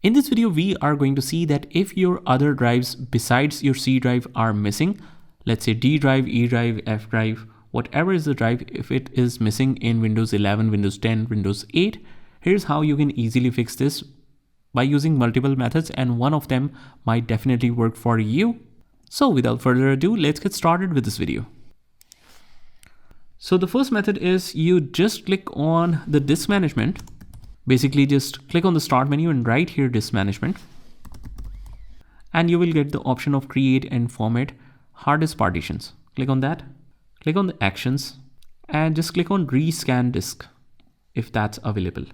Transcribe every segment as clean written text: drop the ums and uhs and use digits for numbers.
In this video, we are going to see that if your other drives besides your C drive are missing, let's say D drive, E drive, F drive, whatever is the drive, if it is missing in Windows 11, Windows 10, Windows 8, here's how you can easily fix this by using multiple methods, and one of them might definitely work for you. So without further ado, let's get started with this video. So the first method is you just click on the disk management. Basically just click on the start menu and right here disk management, and you will get the option of create and format hard disk partitions. Click on that, click on the actions, and just click on rescan disk if that's available.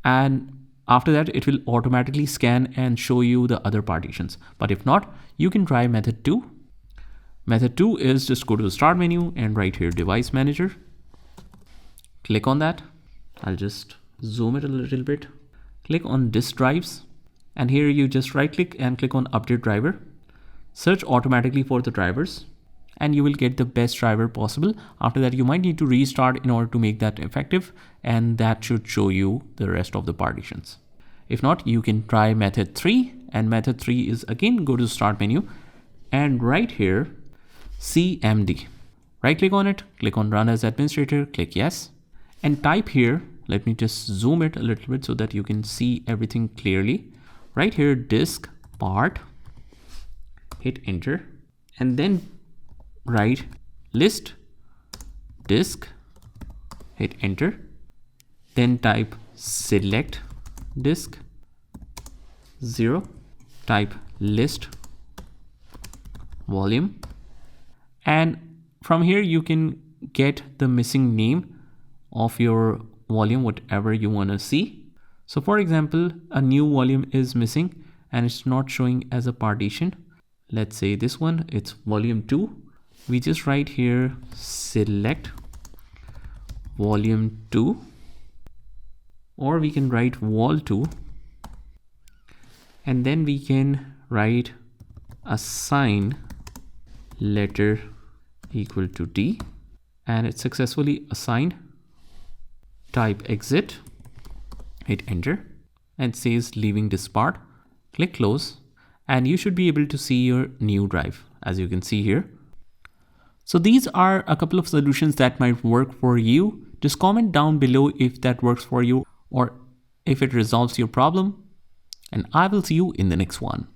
And after that, it will automatically scan and show you the other partitions. But if not, you can try method 2. Method 2 is just go to the start menu and right here device manager. Click on that. I'll just zoom it a little bit. Click on disk drives, and here you just right click and click on update driver. Search automatically for the drivers and you will get the best driver possible. After that, you might need to restart in order to make that effective, and that should show you the rest of the partitions. If not, you can try method 3, and method 3 is again go to the start menu and right here CMD. Right click on it, click on run as administrator, click yes, and type here, let me just zoom it a little bit so that you can see everything clearly. Right here disk part, hit enter, and then write list disk, hit enter, then type select disk 0, type list volume, and from here you can get the missing name of your volume, whatever you want to see. So for example, a new volume is missing and it's not showing as a partition. Let's say this one, it's volume 2. We just write here select volume 2, or we can write vol 2, and then we can write assign letter equal to D, and it's successfully assigned. Type exit, hit enter, and says leaving this part. Click close, and you should be able to see your new drive as you can see here. So these are a couple of solutions that might work for you. Just comment down below if that works for you or if it resolves your problem, and I will see you in the next one.